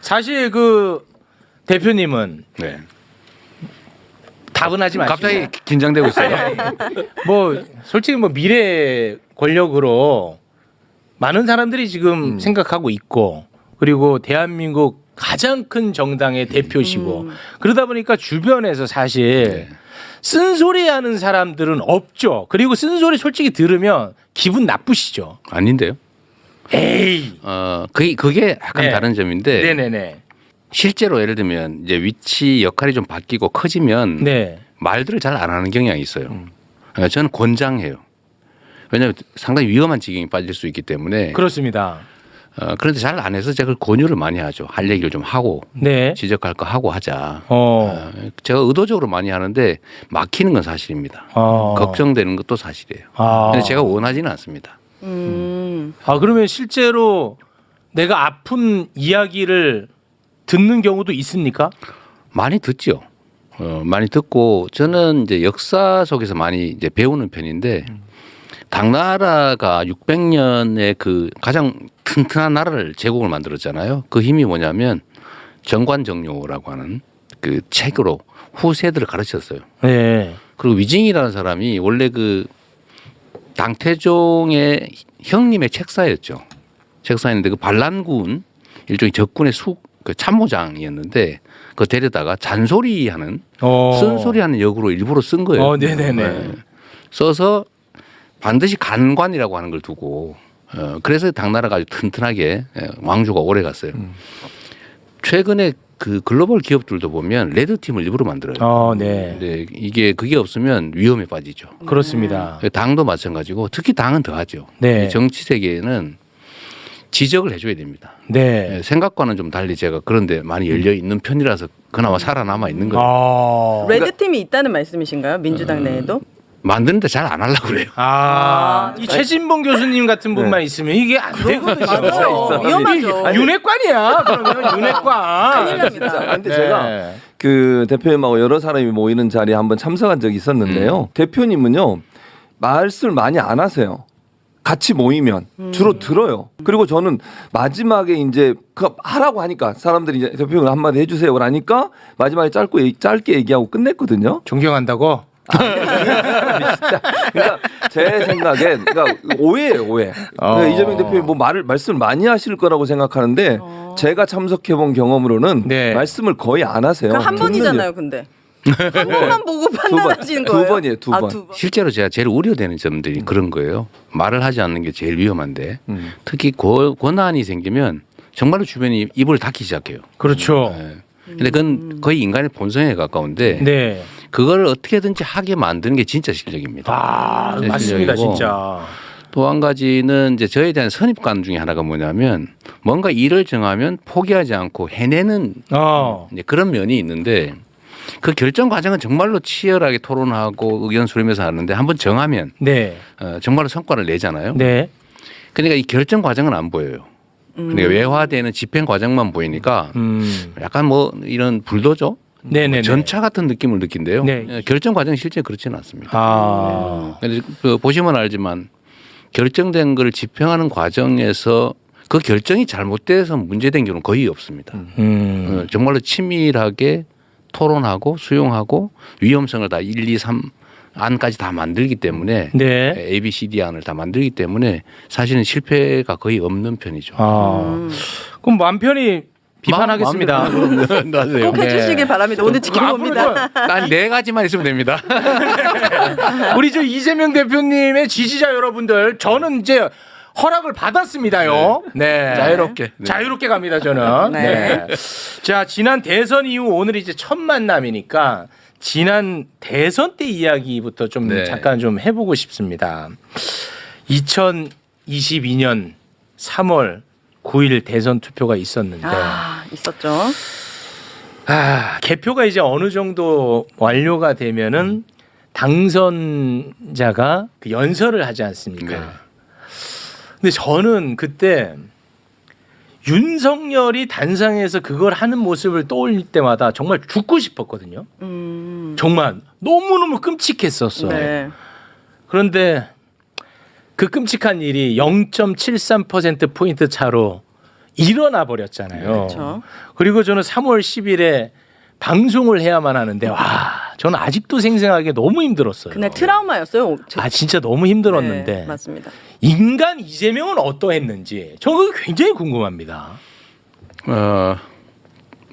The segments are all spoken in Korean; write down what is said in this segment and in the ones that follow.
사실 그 대표님은 네. 답은 하지 마시고 갑자기 긴장되고 있어요. 뭐 솔직히 뭐 미래 권력으로 많은 사람들이 지금 생각하고 있고 그리고 대한민국 가장 큰 정당의 대표시고 그러다 보니까 주변에서 사실 쓴소리하는 사람들은 없죠. 그리고 쓴소리 솔직히 들으면 기분 나쁘시죠. 아닌데요? 에이. 그게 약간 네. 다른 점인데 네네네. 실제로 예를 들면 이제 위치 역할이 좀 바뀌고 커지면 네. 말들을 잘 안 하는 경향이 있어요. 저는 권장해요. 왜냐하면 상당히 위험한 지경에 빠질 수 있기 때문에. 그렇습니다. 그런데 잘 안 해서 제가 권유를 많이 하죠. 할 얘기를 좀 하고 네. 지적할 거 하고 하자. 어. 제가 의도적으로 많이 하는데 막히는 건 사실입니다. 걱정되는 것도 사실이에요. 근데 제가 원하지는 않습니다. 아 그러면 실제로 내가 아픈 이야기를 듣는 경우도 있습니까? 많이 듣죠. 많이 듣고 저는 이제 역사 속에서 많이 이제 배우는 편인데 당나라가 600년의 그 가장 튼튼한 나라를 제국을 만들었잖아요. 그 힘이 뭐냐면 정관정요라고 하는 그 책으로 후세들을 가르쳤어요. 네. 그리고 위징이라는 사람이 원래 그 당태종의 형님의 책사였죠. 책사였는데 그 반란군 일종의 적군의 그 참모장이었는데 그 데려다가 잔소리하는 쓴소리하는 역으로 일부러 쓴 거예요. 네네네. 네. 써서 반드시 간관이라고 하는 걸 두고 그래서 당나라가 아주 튼튼하게 왕조가 오래 갔어요. 최근에 그 글로벌 기업들도 보면 레드팀을 일부러 만들어요. 네. 근데 이게 그게 없으면 위험에 빠지죠. 그렇습니다. 당도 마찬가지고 특히 당은 더하죠. 네. 정치 세계에는 지적을 해줘야 됩니다. 네. 생각과는 좀 달리 제가 그런데 많이 열려 있는 편이라서 그나마 살아남아 있는 거예요. 아. 레드팀이 있다는 말씀이신가요? 민주당 내에도? 만드는데 잘 안 하려고 그래요. 이 최진봉 교수님 같은 분만 있으면 이게 안 되거든요. 맞아요. 위험하죠. 이게 윤회관이야. 그러면 윤회관. 큰일 납니다. 근데 네. 제가 그 대표님하고 여러 사람이 모이는 자리에 한번 참석한 적이 있었는데요. 대표님은요 말씀을 많이 안 하세요. 같이 모이면 주로 들어요. 그리고 저는 마지막에 이제 그 하라고 하니까 사람들이 이제 대표님 한마디 해주세요. 그러니까 마지막에 짧게 얘기하고 끝냈거든요. 존경한다고? 진짜. 그러니까 제 생각엔 그러니까 오해예요, 오해. 그러니까 이재명 대표님 뭐 말씀을 많이 하실 거라고 생각하는데 제가 참석해본 경험으로는 네. 말씀을 거의 안 하세요. 그 한 번이잖아요, 근데. 한 번만 보고 판단하시는 거예요? 두 번이에요, 두 번. 두 번. 실제로 제가 제일 우려되는 점들이 그런 거예요. 말을 하지 않는 게 제일 위험한데 특히 권한이 생기면 정말로 주변이 입을 닫기 시작해요. 그렇죠. 네. 근데 그건 거의 인간의 본성에 가까운데 네. 그걸 어떻게든지 하게 만드는 게 진짜 실력입니다. 진짜 맞습니다, 실력이고. 진짜. 또 한 가지는 이제 저에 대한 선입관 중에 하나가 뭐냐면 뭔가 일을 정하면 포기하지 않고 해내는 이제 그런 면이 있는데 그 결정 과정은 정말로 치열하게 토론하고 의견 수렴해서 하는데 한번 정하면 네. 정말로 성과를 내잖아요. 네. 그러니까 이 결정 과정은 안 보여요. 그러니까 외화되는 집행 과정만 보이니까 약간 뭐 이런 불도저 네네. 전차 같은 느낌을 느낀대요. 네. 결정 과정은 실제 그렇지는 않습니다. 네. 그래서 보시면 알지만 결정된 걸 집행하는 과정에서 그 결정이 잘못돼서 문제된 경우는 거의 없습니다. 정말로 치밀하게 토론하고 수용하고 위험성을 다 1, 2, 3 안까지 다 만들기 때문에 네. A, B, C, D 안을 다 만들기 때문에 사실은 실패가 거의 없는 편이죠. 그럼 마음 편히 비판하겠습니다. 꼭 해주시길 바랍니다. 오늘 지켜봅니다. 난 네 가지만 있으면 됩니다. 우리 저 이재명 대표님의 지지자 여러분들, 저는 이제 허락을 받았습니다요. 네. 자유롭게. 네. 자유롭게 갑니다, 저는. 네. 네. 자, 지난 대선 이후 오늘 이제 첫 만남이니까 지난 대선 때 이야기부터 좀 네. 잠깐 좀 해보고 싶습니다. 2022년 3월 9일 대선 투표가 있었는데 있었죠. 개표가 이제 어느 정도 완료가 되면은 당선자가 그 연설을 하지 않습니까? 네. 근데 저는 그때 윤석열이 단상에서 그걸 하는 모습을 떠올릴 때마다 정말 죽고 싶었거든요. 정말 너무너무 끔찍했었어. 네. 그런데 그 끔찍한 일이 0.73%포인트 차로 일어나 버렸잖아요. 그렇죠. 그리고 저는 3월 10일에 방송을 해야만 하는데 와 저는 아직도 생생하게 너무 힘들었어요. 그날 트라우마였어요. 아 진짜 너무 힘들었는데 네, 맞습니다. 인간 이재명은 어떠했는지 저 그거 굉장히 궁금합니다.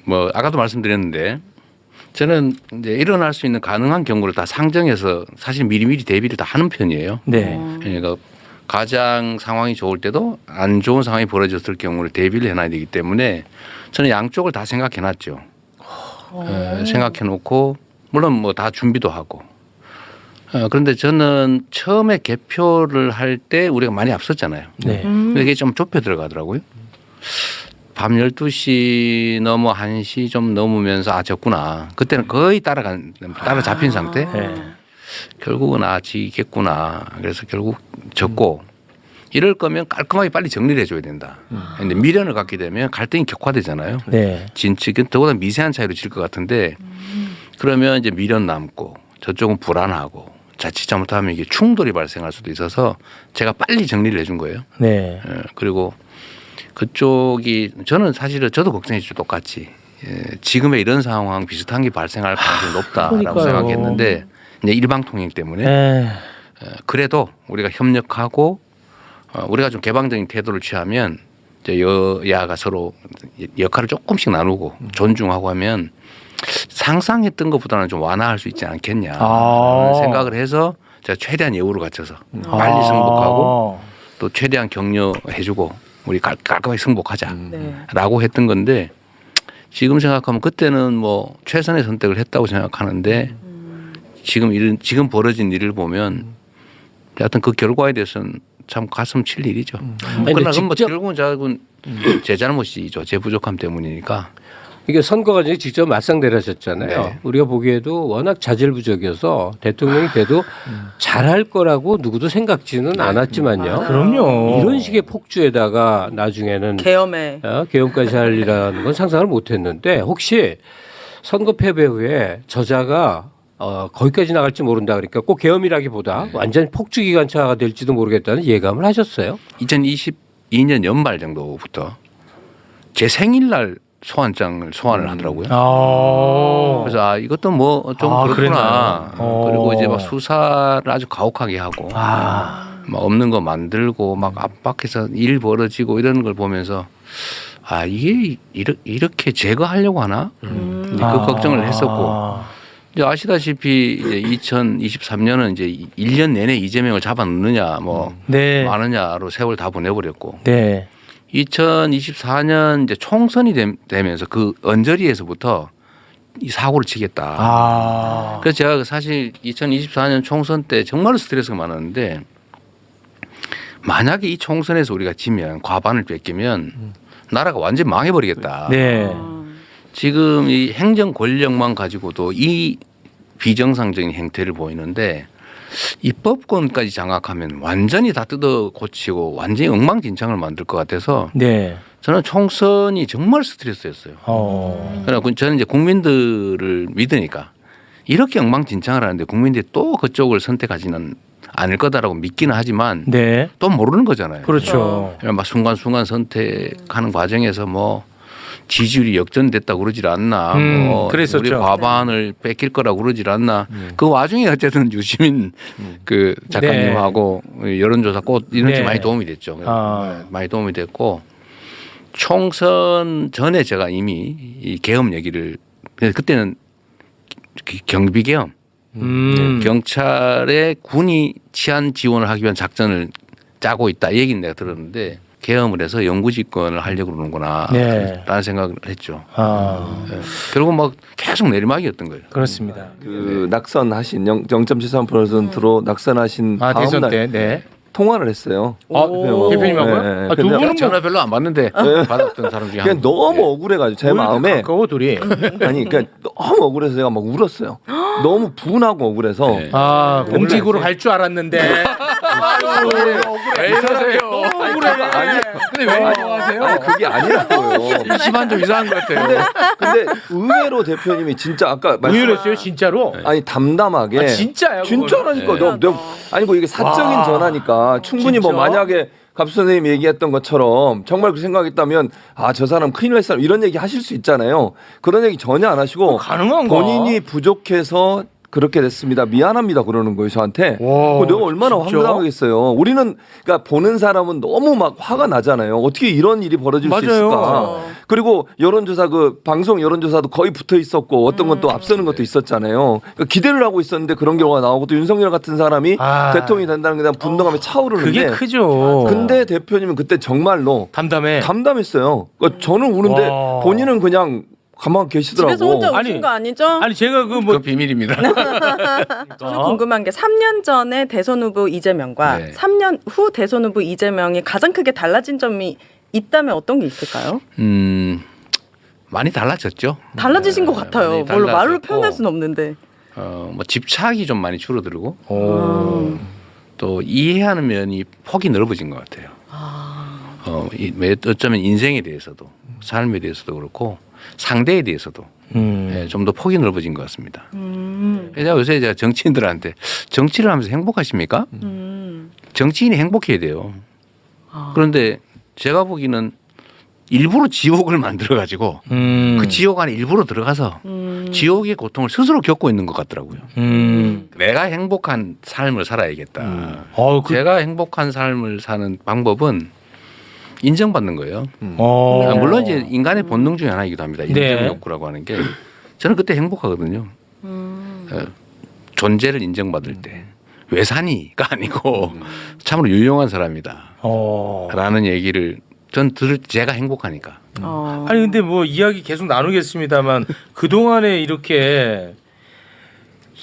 뭐 아까도 말씀드렸는데 저는 이제 일어날 수 있는 가능한 경우를 다 상정해서 사실 미리미리 대비를 다 하는 편이에요. 네. 그러니까 가장 상황이 좋을 때도 안 좋은 상황이 벌어졌을 경우를 대비를 해놔야 되기 때문에 저는 양쪽을 다 생각해놨죠. 생각해놓고 물론 뭐 다 준비도 하고. 그런데 저는 처음에 개표를 할 때 우리가 많이 앞섰잖아요. 네. 이게 좀 좁혀 들어가더라고요. 밤 12시 넘어 1시 좀 넘으면서 아 졌구나. 그때는 거의 따라잡힌 상태. 네. 결국은 아 지겠구나. 그래서 결국 졌고 이럴 거면 깔끔하게 빨리 정리를 해줘야 된다. 그런데 미련을 갖게 되면 갈등이 격화되잖아요. 네. 진 측은 더보다 미세한 차이로 질 것 같은데 그러면 이제 미련 남고 저쪽은 불안하고 자칫 잘못하면 이게 충돌이 발생할 수도 있어서 제가 빨리 정리를 해준 거예요. 네. 그리고 그쪽이 저는 사실은 저도 걱정했죠. 똑같이. 지금의 이런 상황 비슷한 게 발생할 가능성이 높다라고 그러니까요. 생각했는데 이제 일방통행 때문에 네. 그래도 우리가 협력하고 우리가 좀 개방적인 태도를 취하면 이제 여야가 서로 역할을 조금씩 나누고 존중하고 하면 상상했던 것보다는 좀 완화할 수 있지 않겠냐 생각을 해서 제가 최대한 여우를 갖춰서 빨리 승복하고 또 최대한 격려해주고 우리 깔끔하게 승복하자라고 했던 건데 지금 생각하면 그때는 뭐 최선의 선택을 했다고 생각하는데 지금 벌어진 일을 보면 하여튼 그 결과에 대해서는 참 가슴 칠 일이죠. 그러나 뭐 결국은 제 잘못이죠. 제 부족함 때문이니까. 이게 선거 과정에 직접 맞상대하셨잖아요. 네. 우리가 보기에도 워낙 자질부족이어서 대통령이 돼도 잘할 거라고 누구도 생각지는 않았지만요. 그럼요. 이런 식의 폭주에다가 나중에는 계엄에 계엄까지 하리라는 건 상상을 못했는데 혹시 선거 패배 후에 저자가 거기까지 나갈지 모른다 그러니까 꼭 계엄이라기보다 완전 폭주 기관차가 될지도 모르겠다는 예감을 하셨어요? 2022년 연말 정도부터 제 생일날 소환을 하더라고요. 그래서 이것도 뭐 좀 그렇구나. 그리고 이제 막 수사를 아주 가혹하게 하고 막 없는 거 만들고 막 압박해서 일 벌어지고 이런 걸 보면서 이게 이렇게 제거하려고 하나? 그 걱정을 했었고 이제 아시다시피 이제 2023년은 이제 1년 내내 이재명을 잡아넣느냐 뭐 네. 마느냐로 세월 다 보내버렸고 네. 2024년 이제 총선이 되면서 그 언저리에서부터 이 사고를 치겠다. 그래서 제가 사실 2024년 총선 때 정말로 스트레스가 많았는데 만약에 이 총선에서 우리가 지면 과반을 뺏기면 나라가 완전히 망해버리겠다. 네. 지금 이 행정 권력만 가지고도 이 비정상적인 행태를 보이는데 입법권까지 장악하면 완전히 다 뜯어 고치고 완전히 엉망진창을 만들 것 같아서 네. 저는 총선이 정말 스트레스였어요. 그러나 저는 이제 국민들을 믿으니까 이렇게 엉망진창을 하는데 국민들이 또 그쪽을 선택하지는 않을 거다라고 믿기는 하지만 네. 또 모르는 거잖아요. 그렇죠. 막 순간순간 선택하는 과정에서 뭐 지지율이 역전됐다고 그러질 않나. 뭐 그랬었죠. 우리 과반을 뺏길 거라고 그러질 않나. 그 와중에 어쨌든 유시민 그 작가님하고 여론조사 꽃 이런 게 네. 많이 도움이 됐죠. 많이 도움이 됐고 총선 전에 제가 이미 이 계엄 얘기를 그때는 경비계엄 경찰에 군이 치안 지원을 하기 위한 작전을 짜고 있다 이 얘기는 내가 들었는데 계엄을 해서 영구집권을 하려고 그러는구나 네. 라는 생각을 했죠. 결국 막 계속 내리막이었던 거예요. 그렇습니다. 그 낙선하신 0.73%로 낙선하신 다음 대선 날 때. 네. 통화를 했어요. 대표님하고요? 네, 네. 두 근데 분은 전화 별로 안 받는데 받았던 사람 중에 그냥 한 너무 억울해가지고 제 마음에 가까워 둘이. 아니 그러니까 너무 억울해서 제가 막 울었어요. 너무 분하고 억울해서 네. 공직으로 갈 줄 알았는데. 왜 이러세요? 아니 근데 왜 이러세요? 아니 그게 아니라고요. 이 집안 좀 이상한 것 같아요. 근데 의외로 대표님이 진짜 아까 의외로였어요 진짜로. 아니 담담하게 진짜요? 진짜라니까 그거는. 아니 뭐 이게 사적인 전화니까 충분히 뭐 진짜? 만약에 갑수 선생님이 얘기했던 것처럼 정말 그 생각했다면 아, 저 사람 큰일 날 사람 이런 얘기 하실 수 있잖아요. 그런 얘기 전혀 안 하시고 가능한가? 본인이 부족해서 그렇게 됐습니다. 미안합니다. 그러는 거예요, 저한테. 와, 그거 내가 얼마나 진짜? 황당하겠어요. 우리는 그러니까 보는 사람은 너무 막 화가 나잖아요. 어떻게 이런 일이 벌어질 수 맞아요. 있을까? 그리고 여론조사 그 방송 여론조사도 거의 붙어 있었고 어떤 건 또 앞서는 것도 있었잖아요. 그러니까 기대를 하고 있었는데 그런 경우가 나오고 또 윤석열 같은 사람이 아. 대통령이 된다는 게 대한 분노감이 차오르는데 그게 크죠. 근데 대표님은 그때 정말로 담담해. 담담했어요. 그러니까 저는 우는데 와. 본인은 그냥 가만 계시더라고. 집에서 혼자 아니, 우신 거 아니죠? 아니 제가 그 뭐 그 비밀입니다. 저 궁금한 게 3년 전에 대선 후보 이재명과 네. 3년 후 대선 후보 이재명이 가장 크게 달라진 점이 있다면 어떤 게 있을까요? 많이 달라졌죠. 달라지신 것 같아요. 많이 뭘로 말로 달라졌고, 표현할 수는 없는데. 뭐 집착이 좀 많이 줄어들고 오. 또 이해하는 면이 폭이 넓어진 것 같아요. 어쩌면 인생에 대해서도 삶에 대해서도 그렇고 상대에 대해서도 좀 더 폭이 넓어진 것 같습니다. 그래서 요새 제가 정치인들한테 정치를 하면서 행복하십니까? 정치인이 행복해야 돼요. 그런데 제가 보기에는 일부러 지옥을 만들어 가지고 그 지옥 안에 일부러 들어가서 지옥의 고통을 스스로 겪고 있는 것 같더라고요. 내가 행복한 삶을 살아야겠다. 제가 행복한 삶을 사는 방법은 인정받는 거예요. 물론 이제 인간의 본능 중에 하나이기도 합니다. 인정 네. 욕구라고 하는 게 저는 그때 행복하거든요. 존재를 인정받을 때 왜 사니가 아니고 참으로 유용한 사람이다. 라는 얘기를 전 들을 제가 행복하니까. 아니 근데 뭐 이야기 계속 나누겠습니다만 그 동안에 이렇게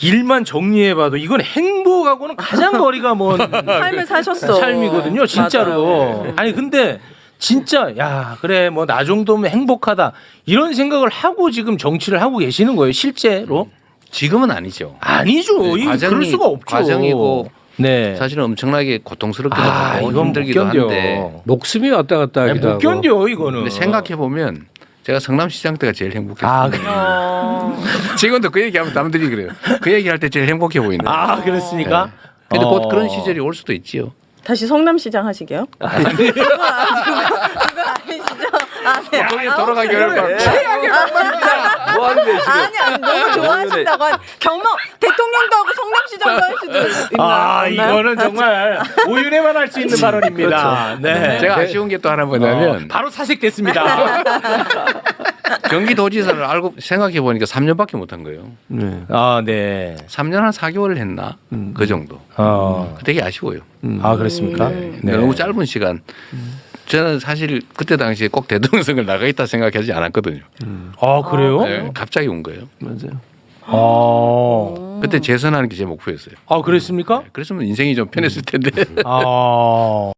일만 정리해봐도 이건 행복하고는 가장 거리가 먼 삶을 사셨어. 삶이거든요, 진짜로. 맞아요. 아니 근데 진짜 야 그래 뭐 나 정도면 행복하다 이런 생각을 하고 지금 정치를 하고 계시는 거예요, 실제로? 지금은 아니죠. 아니죠. 네, 이거 그럴 수가 없죠. 과정이고 네. 사실은 엄청나게 고통스럽기도 아, 하고 이건 못 힘들기도 견뎌. 한데 목숨이 왔다 갔다 아니, 하기도 못 하고. 견뎌 이거는. 근데 생각해 보면 제가 성남시장 때가 제일 행복했어요. 아, 그래. 지금도 그 얘기하면 남들이 그래요. 그 얘기할 때 제일 행복해 보인다. 아 그렇습니까? 근데 어. 곧 그런 시절이 올 수도 있지요. 다시 성남시장 하시게요? 그거 아니시죠? 아, 네. 거기 돌아가기 어려울 것 같고. 뭐 하는데 지금? 아니 너무 좋아하신다고 경험 대통령도 하고 성남시장도 할 수도 있나? 아 이거는 정말 오윤회만 할 수 있는 발언입니다. 네. 제가 아쉬운 게 또 하나 뭐냐면 바로 사색됐습니다. 경기도지사를 알고 생각해 보니까 3년밖에 못 한 거예요. 네. 아 네. 3년 한 4개월을 했나? 그 정도. 되게 아쉬워요. 아 그렇습니까? 네. 너무 짧은 시간. 저는 사실 그때 당시에 꼭 대통령 선거를 나가 있다 생각하지 않았거든요. 아 그래요? 네, 갑자기 온 거예요. 맞아요. 그때 재선하는 게 제 목표였어요. 아 그랬습니까? 그랬으면 인생이 좀 편했을 텐데. 아.